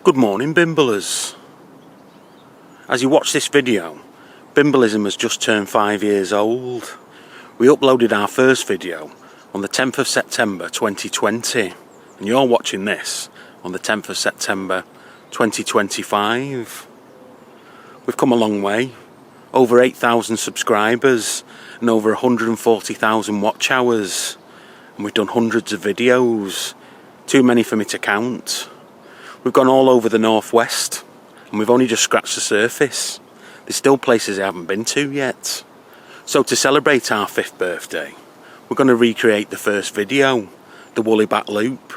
Good morning, Bimblers. As you watch this video, Bimblism has just turned 5 years old. We uploaded our first video on the 10th of September 2020, and you're watching this on the 10th of September 2025. We've come a long way, over 8,000 subscribers and over 140,000 watch hours, and we've done hundreds of videos, too many for me to count. We've gone all over the northwest, and we've only just scratched the surface. There's still places I haven't been to yet. So to celebrate our 5th birthday, we're going to recreate the first video, the Woolly Back Loop.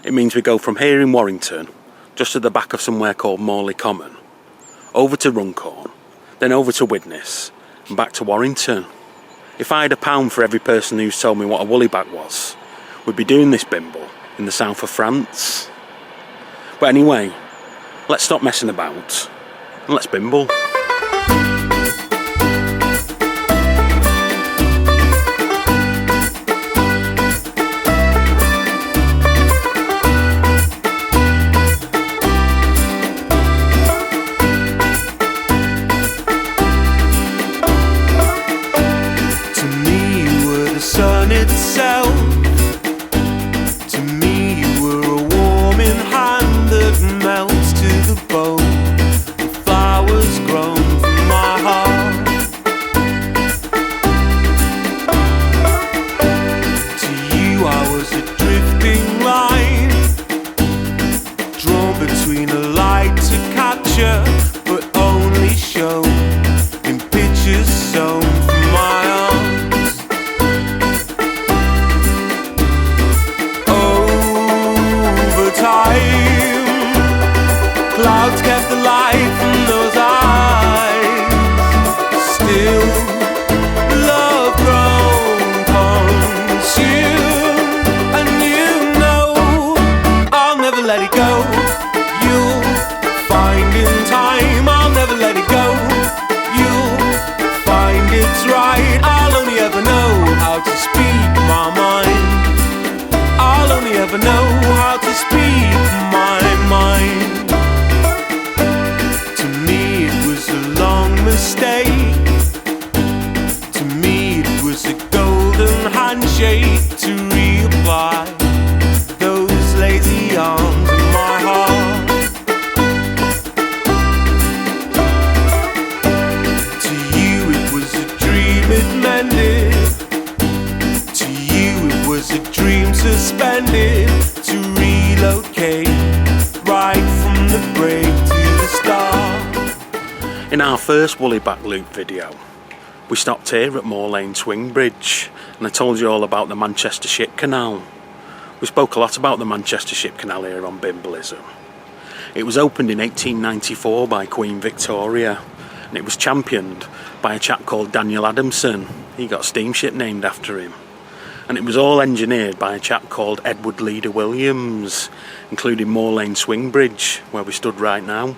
It means we go from here in Warrington, just at the back of somewhere called Morley Common, over to Runcorn, then over to Widnes, and back to Warrington. If I had £1 for every person who's told me what a woolly back was, we'd be doing this Bimble in the south of France. But anyway, let's stop messing about and let's Bimble. To me you were the sun itself. To me you were a warming hand that melts to the bone. The flowers grown from my heart. To you I was a drifting line, drawn between a light to capture, but only shown in pictures sewn from my arms. Over time, clouds kept the light from those eyes. Still, love grown consumed, and you know I'll never let it go. You'll find in time, I'll never let it go. You'll find it's right. I'll only ever know how to speak my mind. I'll only ever know how to speak my mind. To me it was a long mistake. To me it was a golden handshake to reapply those lazy arms in my heart. To you it was a dream it mended. To you it was a dream suspended, to relocate right from the break to the start. In our first Woolly Back Loop video, we stopped here at Moor Lane Swing Bridge, and I told you all about the Manchester Ship Canal. We spoke a lot about the Manchester Ship Canal here on Bimblism. It was opened in 1894 by Queen Victoria, and it was championed by a chap called Daniel Adamson. He got a steamship named after him. And it was all engineered by a chap called Edward Leader Williams, including Moor Lane Swing Bridge, where we stood right now.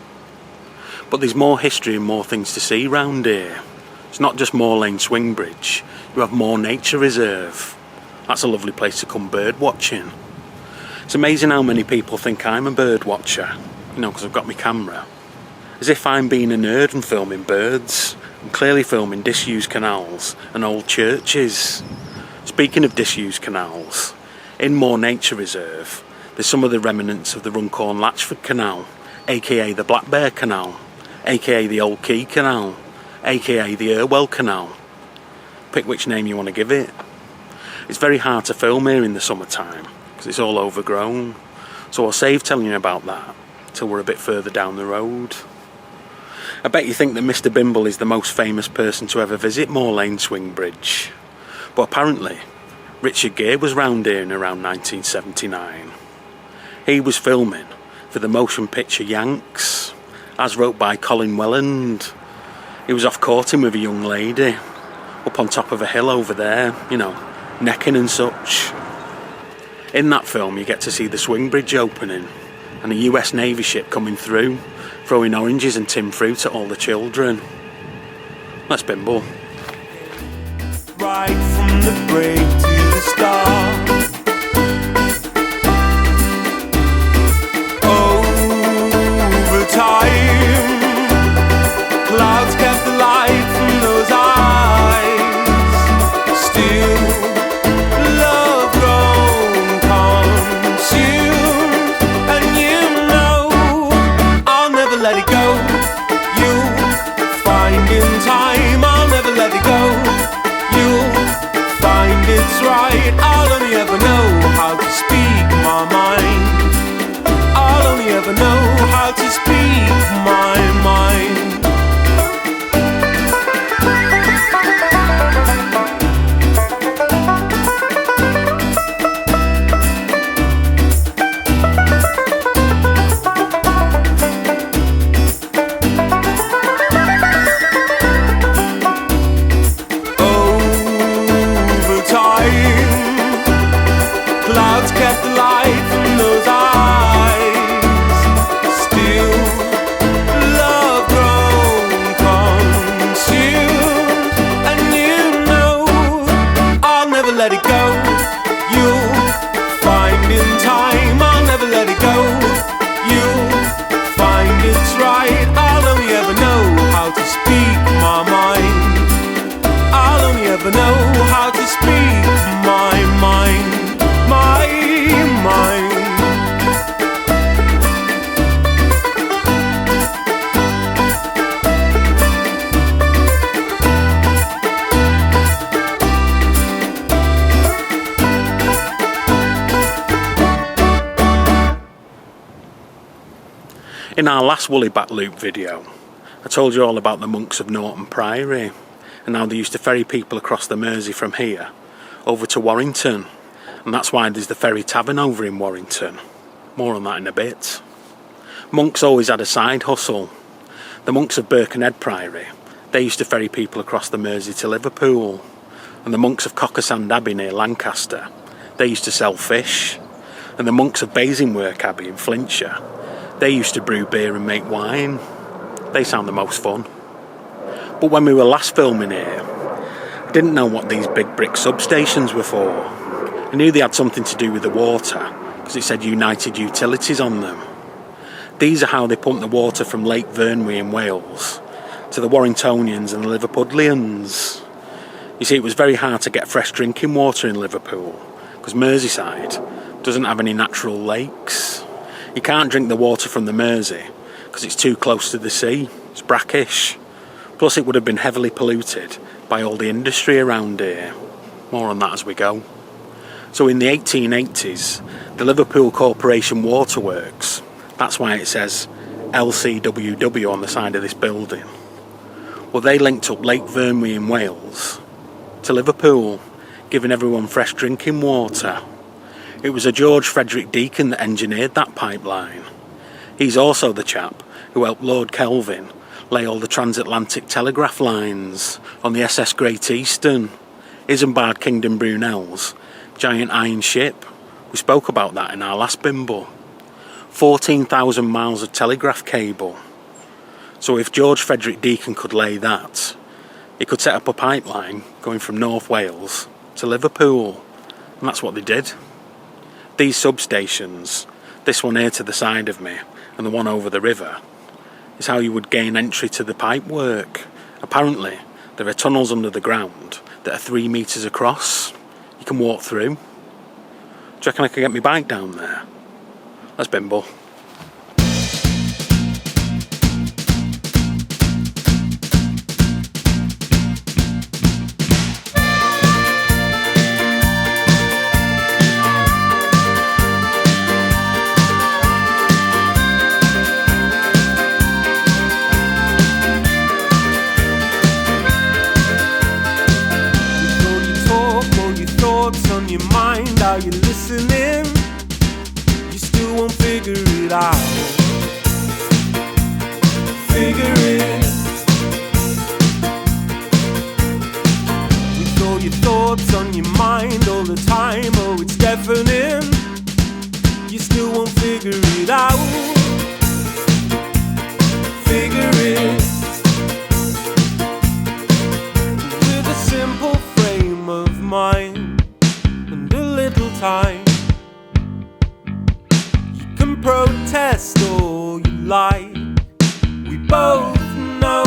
But there's more history and more things to see round here. It's not just Moor Lane Swing Bridge, you have Moor Nature Reserve. That's a lovely place to come bird watching. It's amazing how many people think I'm a bird watcher, you know, because I've got my camera. As if I'm being a nerd and filming birds. I'm clearly filming disused canals and old churches. Speaking of disused canals, in Moor Nature Reserve, there's some of the remnants of the Runcorn Latchford Canal, aka the Black Bear Canal, aka the Old Quay Canal, aka the Irwell Canal. Pick which name you want to give it. It's very hard to film here in the summertime, because it's all overgrown, so I'll save telling you about that till we're a bit further down the road. I bet you think that Mr. Bimble is the most famous person to ever visit Moor Lane Swing Bridge. But apparently, Richard Gere was round here in around 1979. He was filming for the motion picture Yanks, as wrote by Colin Welland. He was off courting with a young lady, up on top of a hill over there, you know, necking and such. In that film you get to see the swing bridge opening, and a US Navy ship coming through, throwing oranges and tinned fruit at all the children. Let's Bimble. Right from the break to the start. Oh ever know how to speak my mind. In our last Woolly Back Loop video, I told you all about the monks of Norton Priory and how they used to ferry people across the Mersey from here over to Warrington, and that's why there's the Ferry Tavern over in Warrington. More on that in a bit. Monks always had a side hustle. The monks of Birkenhead Priory, they used to ferry people across the Mersey to Liverpool, and the monks of Cockersand Abbey near Lancaster, they used to sell fish, and the monks of Basingwork Abbey in Flintshire, they used to brew beer and make wine. They sound the most fun. But when we were last filming here, I didn't know what these big brick substations were for. I knew they had something to do with the water, because it said United Utilities on them. These are how they pump the water from Lake Vyrnwy in Wales to the Warringtonians and the Liverpudlians. You see, it was very hard to get fresh drinking water in Liverpool, because Merseyside doesn't have any natural lakes. You can't drink the water from the Mersey because it's too close to the sea. It's brackish. Plus it would have been heavily polluted by all the industry around here. More on that as we go. So in the 1880s, the Liverpool Corporation Waterworks, that's why it says LCWW on the side of this building. Well, they linked up Lake Vyrnwy in Wales to Liverpool, giving everyone fresh drinking water. It was a George Frederick Deacon that engineered that pipeline. He's also the chap who helped Lord Kelvin lay all the transatlantic telegraph lines on the SS Great Eastern, Isambard Kingdom Brunel's giant iron ship. We spoke about that in our last Bimble. 14,000 miles of telegraph cable. So if George Frederick Deacon could lay that, he could set up a pipeline going from North Wales to Liverpool. And that's what they did. These substations, this one here to the side of me and the one over the river, is how you would gain entry to the pipework. Apparently, there are tunnels under the ground that are 3 metres across. You can walk through. Do you reckon I could get my bike down there? Let's Bimble. Are you listening? You still won't figure it out. Figure it. With all your thoughts on your mind all the time, oh, it's deafening. You still won't figure it out. Figure it. With a simple frame of mind and a little time, you can protest all you like. We both know,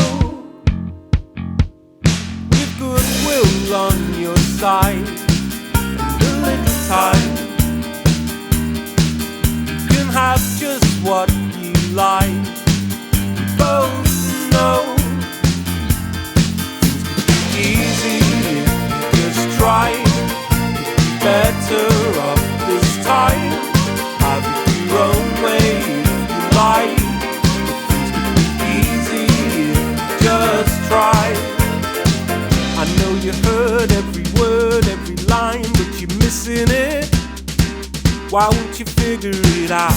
with goodwill on your side and a little time, you can have just what you like. We both know things could be easy if you just try. Better off this time. Have it your own way if you Why won't you figure it out?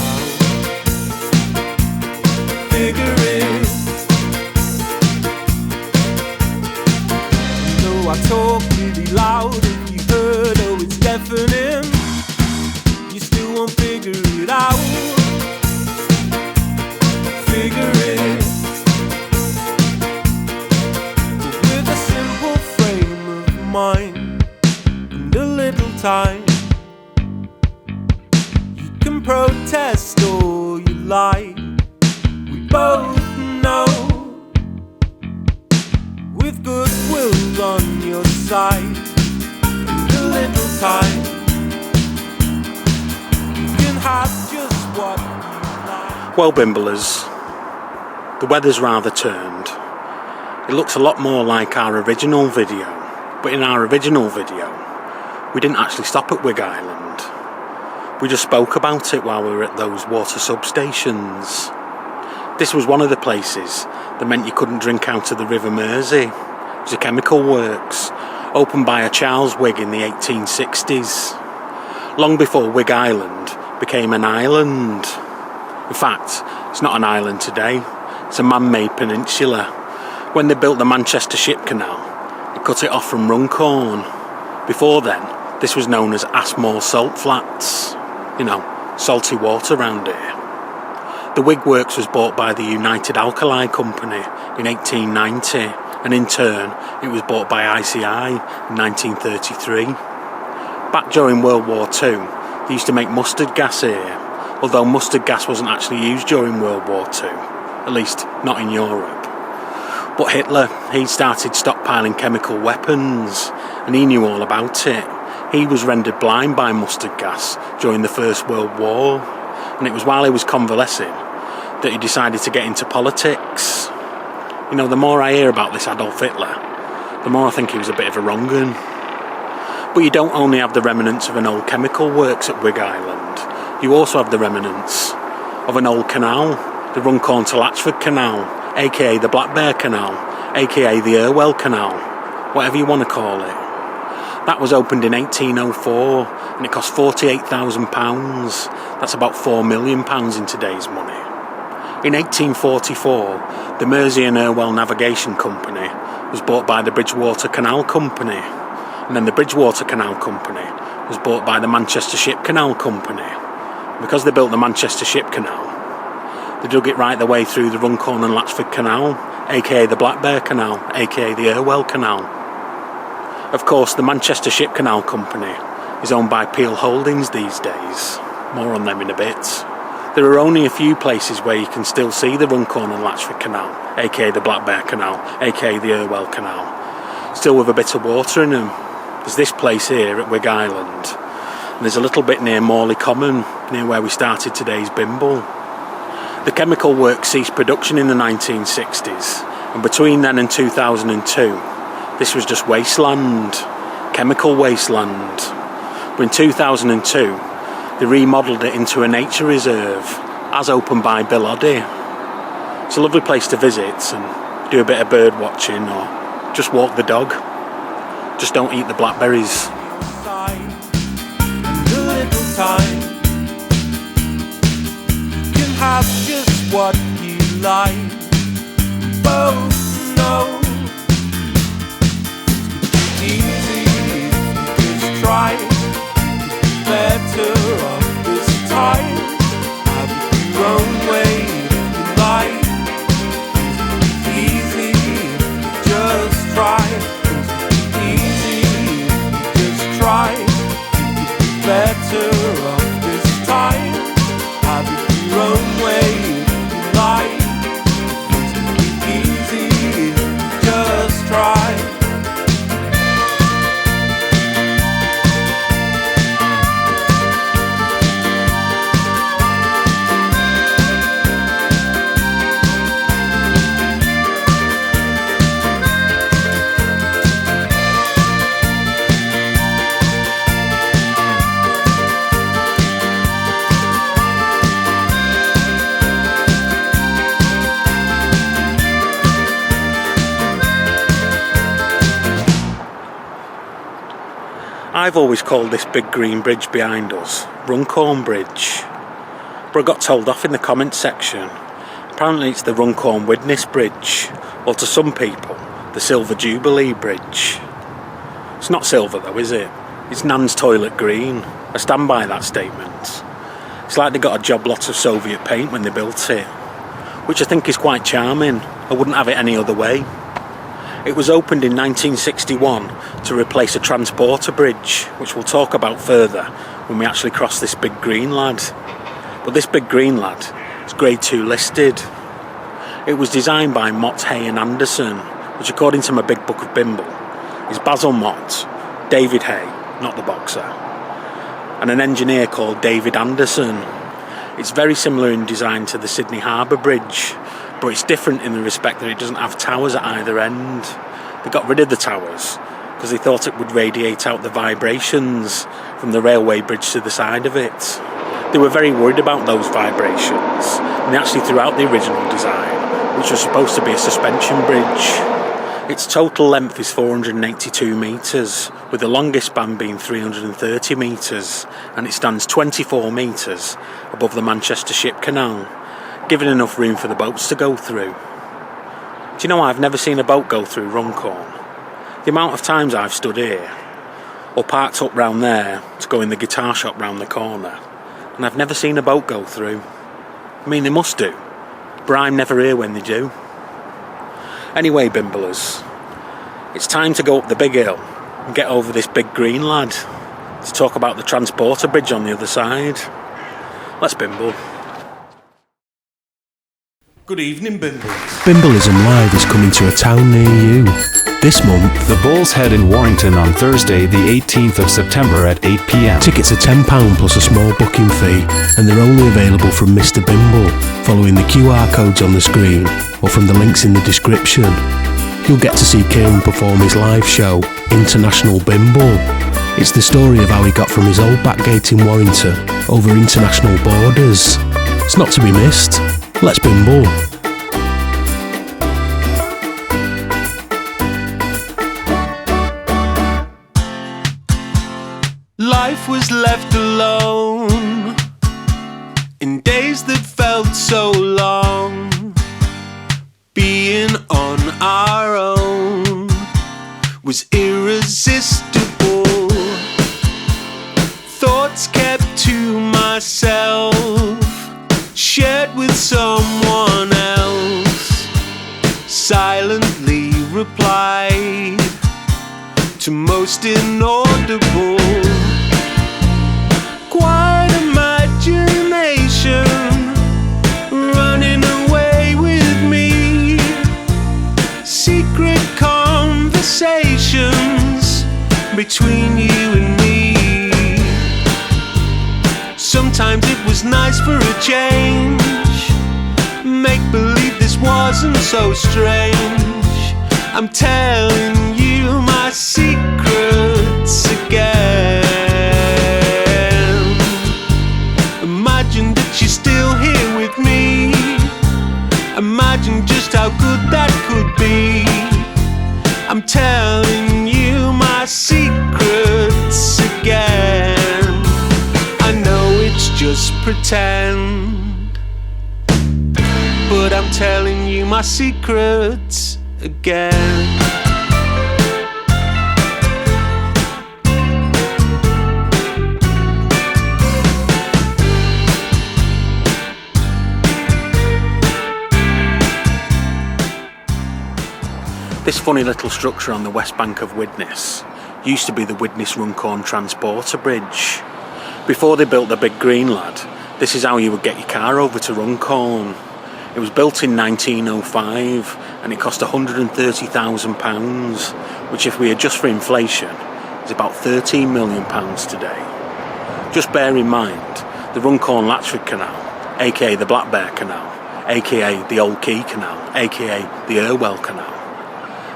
Figure it. You know I talk really loud. If you heard, oh, it's deafening. You still won't figure it out. Figure it. But with a simple frame of mind and a little time, you can protest all you like. We both know, with goodwill on your side and a little time, you can have just what you like. Well, Bimblers, the weather's rather turned. It looks a lot more like our original video, but in our original video we didn't actually stop at Wigg Island. We just spoke about it while we were at those water substations. This was one of the places that meant you couldn't drink out of the River Mersey. It was a chemical works opened by a Charles Wigg in the 1860s, long before Wigg Island became an island. In fact, it's not an island today, it's a man-made peninsula. When they built the Manchester Ship Canal, they cut it off from Runcorn. Before then, this was known as Asmore Salt Flats. You know, salty water round here. The Wigg Works was bought by the United Alkali Company in 1890, and in turn it was bought by ICI in 1933. Back during World War II, they used to make mustard gas here, although mustard gas wasn't actually used during World War II, at least not in Europe. But Hitler, he started stockpiling chemical weapons, and he knew all about it. He was rendered blind by mustard gas during the First World War, and it was while he was convalescing that he decided to get into politics. You know, the more I hear about this Adolf Hitler, the more I think he was a bit of a wrong-un. But you don't only have the remnants of an old chemical works at Wigg Island, you also have the remnants of an old canal, the Runcorn to Latchford Canal, aka the Black Bear Canal, aka the Irwell Canal, whatever you want to call it. That was opened in 1804 and it cost £48,000. That's about £4 million in today's money. In 1844, the Mersey and Irwell Navigation Company was bought by the Bridgewater Canal Company, and then the Bridgewater Canal Company was bought by the Manchester Ship Canal Company. Because they built the Manchester Ship Canal, they dug it right the way through the Runcorn and Latchford Canal, aka the Black Bear Canal, aka the Irwell Canal. Of course, the Manchester Ship Canal Company is owned by Peel Holdings these days. More on them in a bit. There are only a few places where you can still see the Runcorn and Latchford Canal, aka the Black Bear Canal, aka the Irwell Canal, still with a bit of water in them. There's this place here at Wigg Island, and there's a little bit near Morley Common, near where we started today's Bimble. The chemical works ceased production in the 1960s, and between then and 2002, this was just wasteland, chemical wasteland. But in 2002, they remodelled it into a nature reserve, as opened by Bill Oddie. It's a lovely place to visit and do a bit of bird watching or just walk the dog. Just don't eat the blackberries. You can have just what you like. Both know easy if you just try. Better off this time. Have your own way in life. Easy if you just try. Easy if you just try. Better off this time. Have your own way in life. Easy if you just try. I've always called this big green bridge behind us Runcorn Bridge, but I got told off in the comments section. Apparently it's the Runcorn Widnes Bridge, or to some people, the Silver Jubilee Bridge. It's not silver though, is it? It's Nan's toilet green. I stand by that statement. It's like they got a job lot of Soviet paint when they built it, which I think is quite charming. I wouldn't have it any other way. It was opened in 1961 to replace a transporter bridge, which we'll talk about further when we actually cross this big green lad. But this big green lad is Grade 2 listed. It was designed by Mott, Hay and Anderson, which according to my big book of Bimble is Basil Mott, David Hay, not the boxer, and an engineer called David Anderson. It's very similar in design to the Sydney Harbour Bridge, but it's different in the respect that it doesn't have towers at either end. They got rid of the towers because they thought it would radiate out the vibrations from the railway bridge to the side of it. They were very worried about those vibrations, and they actually threw out the original design, which was supposed to be a suspension bridge. Its total length is 482 metres, with the longest span being 330 metres, and it stands 24 metres above the Manchester Ship Canal, giving enough room for the boats to go through. Do you know, I've never seen a boat go through Runcorn. The amount of times I've stood here, or parked up round there to go in the guitar shop round the corner, and I've never seen a boat go through. I mean, they must do, but I'm never here when they do. Anyway, Bimblers, it's time to go up the big hill and get over this big green lad to talk about the transporter bridge on the other side. Let's Bimble. Good evening, Bimbles. Bimblism Live is coming to a town near you. This month, The Bull's Head in Warrington on Thursday, the 18th of September at 8 p.m. tickets are £10 plus a small booking fee, and they're only available from Mr. Bimble, following the QR codes on the screen or from the links in the description. You'll get to see Kieran perform his live show, International Bimble. It's the story of how he got from his old back gate in Warrington over international borders. It's not to be missed. Let's Bimble. Life was left alone in days that felt so long. Being on our own was irresistible. Thoughts kept to myself, shared with someone else. Silently replied to most inaudible. Quiet imagination running away with me. Secret conversations between you and me. Sometimes it was nice for a change. Make believe this wasn't so strange. I'm telling you my secrets again. Imagine that you're still here with me. Imagine just how good that could be. I'm telling you my secrets again. I know it's just pretend, but I'm telling you my secrets again. This funny little structure on the west bank of Widnes used to be the Widnes Runcorn Transporter Bridge. Before they built the big green lad, this is how you would get your car over to Runcorn. It was built in 1905 and it cost £130,000, which if we adjust for inflation is about £13 million today. Just bear in mind the Runcorn Latchford Canal, aka the Black Bear Canal, aka the Old Quay Canal, aka the Irwell Canal.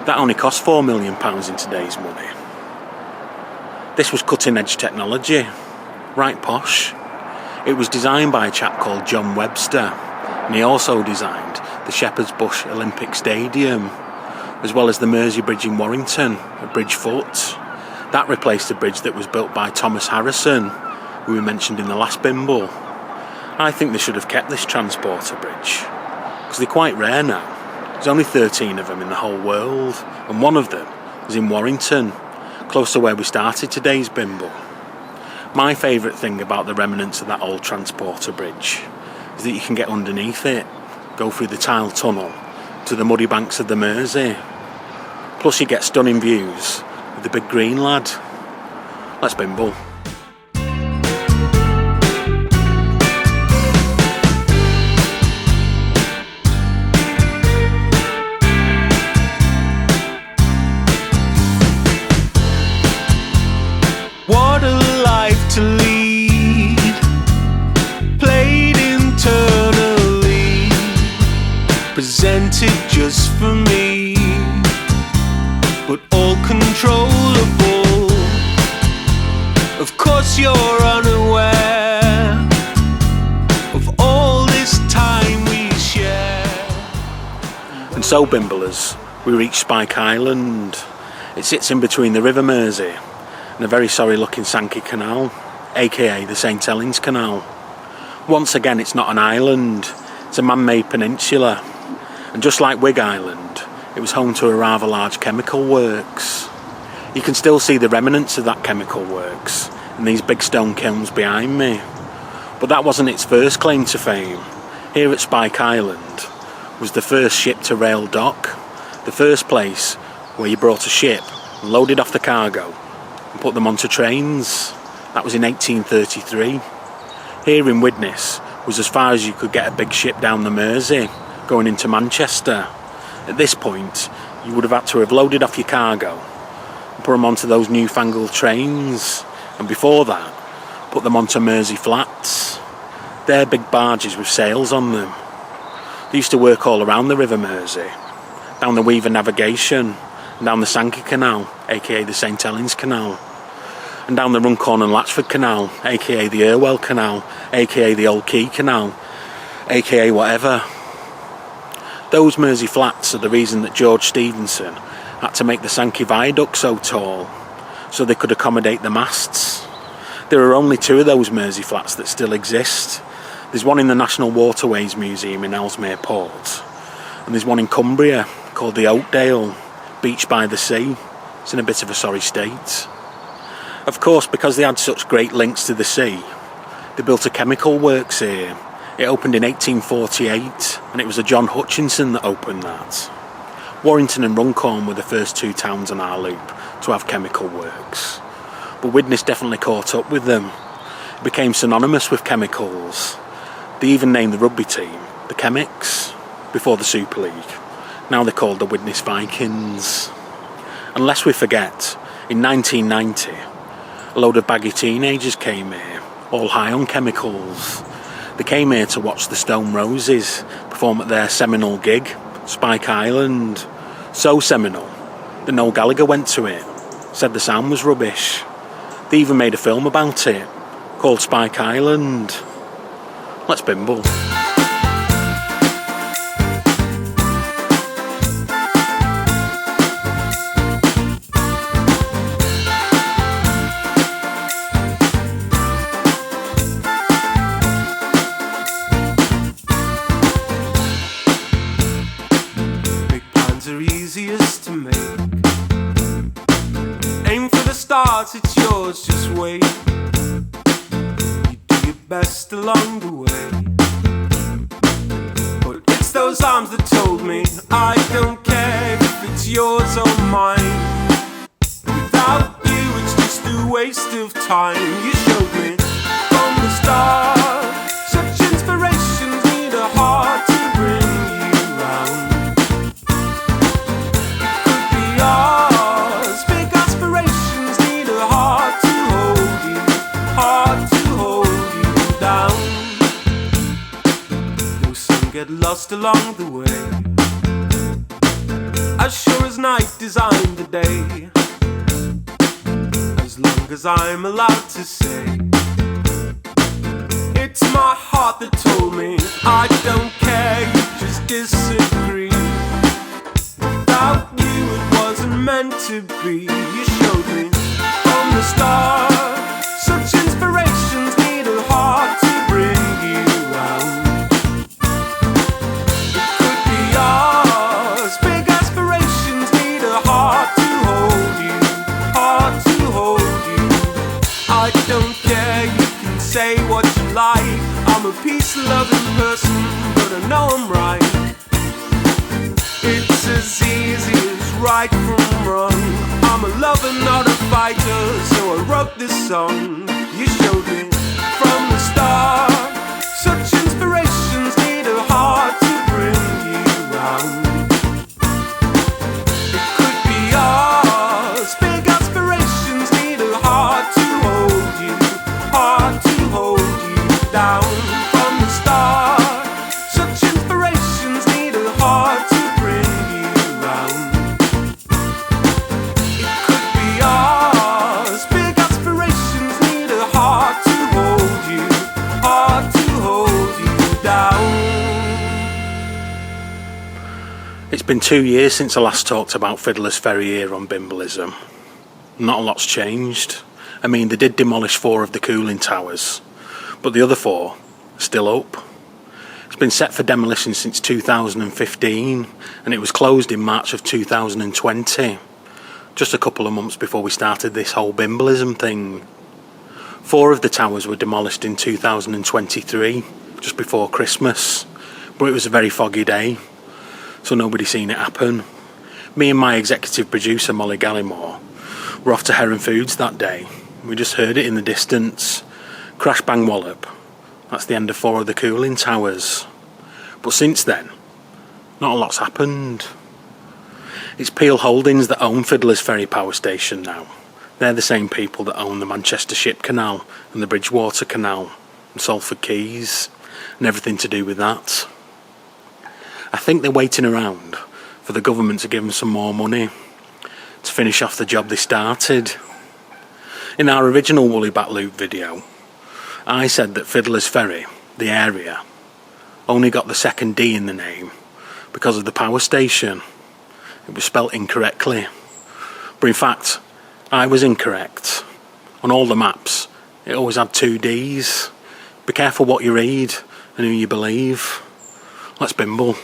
That only cost £4 million in today's money. This was cutting edge technology, right posh. It was designed by a chap called John Webster, and he also designed the Shepherd's Bush Olympic Stadium, as well as the Mersey Bridge in Warrington at Bridgefoot. That replaced a bridge that was built by Thomas Harrison, who we mentioned in the last Bimble. I think they should have kept this transporter bridge, because they're quite rare now. There's only 13 of them in the whole world, and one of them was in Warrington, close to where we started today's Bimble. My favourite thing about the remnants of that old transporter bridge is that you can get underneath it, go through the tiled tunnel to the muddy banks of the Mersey. Plus you get stunning views of the big green lad. Let's Bimble. What a life to lead, played internally, presented just for me, but all controllable. Of course you're unaware of all this time we share. And so Bimblers, we reach Spike Island. It sits in between the River Mersey and a very sorry looking Sankey Canal, aka the St Helens Canal. Once again, it's not an island, it's a man-made peninsula, and just like Wigg Island, it was home to a rather large chemical works. You can still see the remnants of that chemical works in these big stone kilns behind me. But that wasn't its first claim to fame. Here at Spike Island was the first ship-to-rail dock, the first place where you brought a ship and loaded off the cargo and put them onto trains. That was in 1833. Here in Widnes was as far as you could get a big ship down the Mersey, going into Manchester. At this point, you would have had to have loaded off your cargo and put them onto those newfangled trains, and before that, put them onto Mersey flats. They're big barges with sails on them. They used to work all around the River Mersey, down the Weaver Navigation, and down the Sankey Canal, aka the St Helens Canal, and down the Runcorn and Latchford Canal, aka the Irwell Canal, aka the Old Quay Canal, aka whatever. Those Mersey flats are the reason that George Stephenson had to make the Sankey Viaduct so tall, so they could accommodate the masts. There are only 2 of those Mersey flats that still exist. There's one in the National Waterways Museum in Ellesmere Port, and there's one in Cumbria called the Oakdale, beach by the sea. It's in a bit of a sorry state. Of course, because they had such great links to the sea, they built a chemical works here. It opened in 1848, and it was a John Hutchinson that opened that. Warrington and Runcorn were the first 2 towns on our loop to have chemical works, but Widnes definitely caught up with them. It became synonymous with chemicals. They even named the rugby team the Chemics before the Super League. Now they're called the Widnes Vikings. And lest we forget, in 1990, a load of baggy teenagers came here, all high on chemicals. They came here to watch the Stone Roses perform at their seminal gig, Spike Island. So seminal that Noel Gallagher went to it, said the sound was rubbish. They even made a film about it, called Spike Island. Let's Bimble. It's yours, just wait. You do your best along the way, but it's those arms that told me I don't care if it's yours or mine. Without you it's just a waste of time. You showed me from the start, such inspirations need a heart to bring you round. It could be ours. Get lost along the way, as sure as night designed the day, as long as I'm allowed to say. It's my heart that told me I don't care, you just disagree. Without you it wasn't meant to be. You showed me know I'm right. It's as easy as right from wrong. I'm a lover, not a fighter, so I wrote this song. You showed me from the start. Such inspirations need a heart to bring you round. It could be yours. Big aspirations need a heart to hold you, heart to hold you down. From the start, such inspirations need a heart to bring you round. It could be yours. Big aspirations need a heart to hold you, heart to hold you down. It's been 2 years since I last talked about Fiddler's Ferry here on Bimblism. Not a lot's changed. I mean, they did demolish 4 of the cooling towers, but the other 4 are still up. It's been set for demolition since 2015, and it was closed in March of 2020, just a couple of months before we started this whole Bimblism thing. 4 of the towers were demolished in 2023, just before Christmas, but it was a very foggy day, so nobody seen it happen. Me and my executive producer Molly Gallimore were off to Heron Foods that day. We just heard it in the distance. Crash bang wallop. That's the end of 4 of the cooling towers. But since then, not a lot's happened. It's Peel Holdings that own Fiddler's Ferry Power Station now. They're the same people that own the Manchester Ship Canal and the Bridgewater Canal and Salford Quays and everything to do with that. I think they're waiting around for the government to give them some more money to finish off the job they started. In our original Woolly Back Loop video, I said that Fiddler's Ferry, the area, only got the second D in the name because of the power station. It was spelt incorrectly. But in fact, I was incorrect. On all the maps, it always had 2 Ds. Be careful what you read and who you believe. Let's bimble.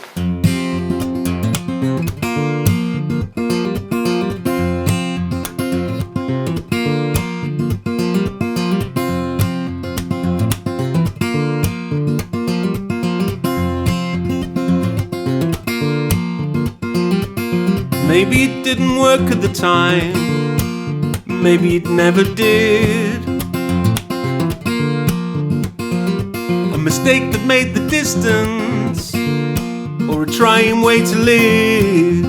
Maybe it didn't work at the time. Maybe it never did. A mistake that made the distance, or a trying way to live.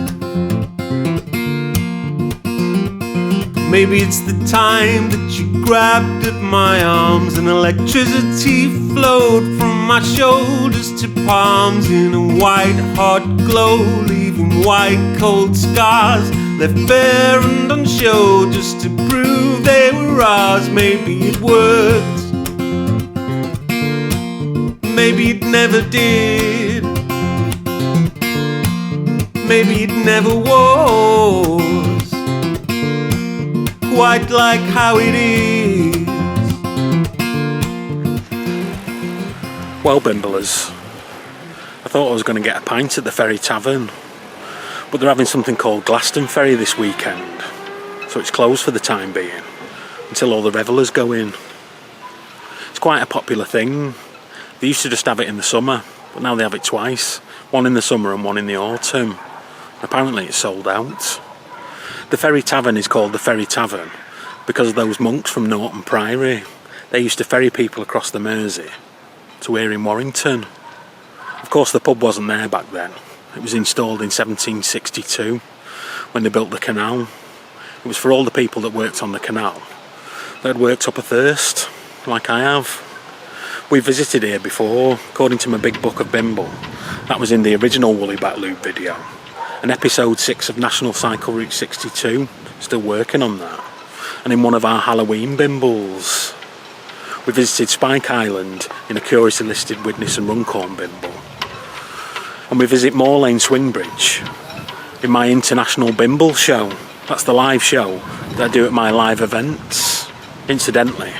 Maybe it's the time that you grabbed at my arms and electricity flowed from my shoulders to palms in a white hot glow, leaving white cold scars left bare and unshowed just to prove they were ours. Maybe it worked, maybe it never did. Maybe it never was quite like how it is. Well, Bimblers, I thought I was going to get a pint at the Ferry Tavern, but they're having something called Glastonbury this weekend, so it's closed for the time being, until all the revellers go in. It's quite a popular thing. They used to just have it in the summer, but now they have it twice, one in the summer and one in the autumn. Apparently it's sold out. The Ferry Tavern is called the Ferry Tavern because of those monks from Norton Priory. They used to ferry people across the Mersey to here in Warrington. Of course the pub wasn't there back then. It was installed in 1762 when they built the canal. It was for all the people that worked on the canal that had worked up a thirst, like I have. We visited here before, according to my big book of Bimble. That was in the original Woolly Back Loop video. And episode 6 of National Cycle Route 62, still working on that. And in one of our Halloween Bimbles, we visited Spike Island in a curiously listed Widnes and Runcorn Bimble. And we visit Moor Lane Swing Bridge in my international Bimble show. That's the live show that I do at my live events. Incidentally,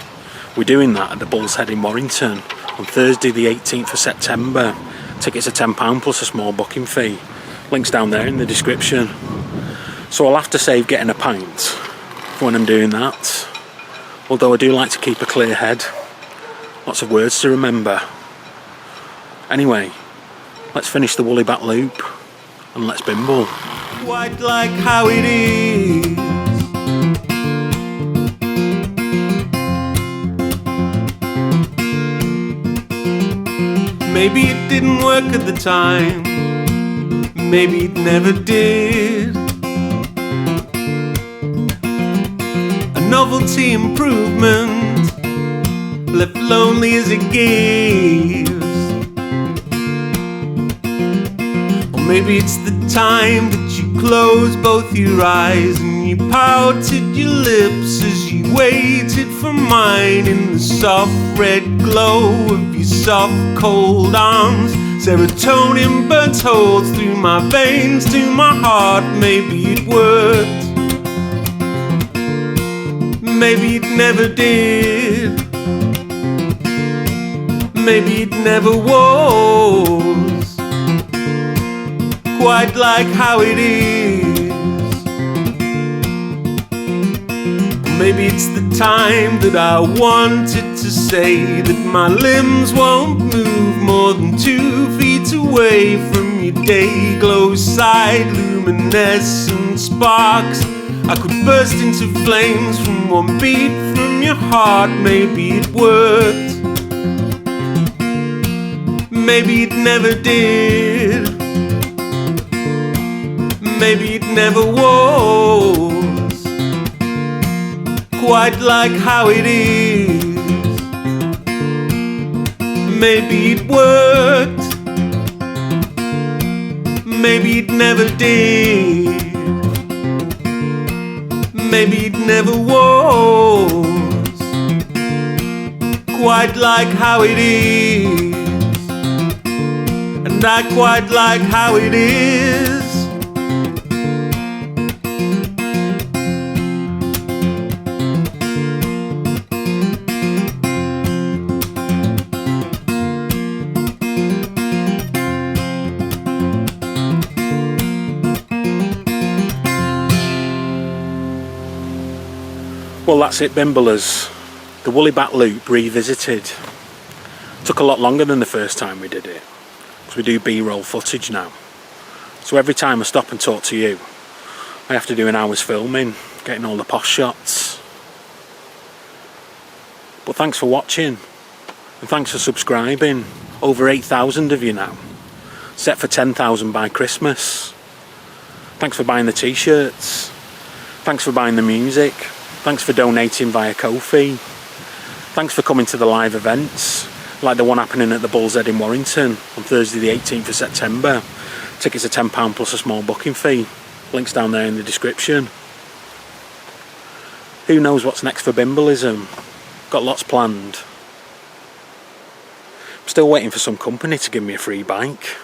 we're doing that at the Bull's Head in Warrington on Thursday the 18th of September. Tickets are £10 plus a small booking fee. Links down there in the description. So I'll have to save getting a pint for when I'm doing that. Although I do like to keep a clear head. Lots of words to remember. Anyway, Let's finish the woolly back loop and let's bimble. Quite like how it is. Maybe it didn't work at the time. Maybe it never did. A novelty improvement, left lonely as it gives. Or maybe it's the time that you closed both your eyes and you pouted your lips as you waited for mine in the soft red glow of your soft cold arms. Serotonin burnt holes through my veins to my heart. Maybe it worked, maybe it never did. Maybe it never was quite like how it is. Maybe it's the time that I wanted to say that my limbs won't move more than 2 feet away from your day glow side luminescent sparks. I could burst into flames from one beat from your heart. Maybe it worked, maybe it never did. Maybe it never was quite like how it is. Maybe it worked, maybe it never did. Maybe it never was quite like how it is. And I quite like how it is. Well, that's it, Bimblers. The woolly back loop revisited. Took a lot longer than the first time we did it, because we do B-roll footage now. So every time I stop and talk to you, I have to do an hour's filming, getting all the posh shots. But thanks for watching, and thanks for subscribing. Over 8,000 of you now. Set for 10,000 by Christmas. Thanks for buying the t-shirts. Thanks for buying the music. Thanks for donating via Ko-fi. Thanks for coming to the live events, like the one happening at the Bull's Head in Warrington on Thursday the 18th of September. Tickets are £10 plus a small booking fee. Links down there in the description. Who knows what's next for Bimbleism? Got lots planned. I'm still waiting for some company to give me a free bike.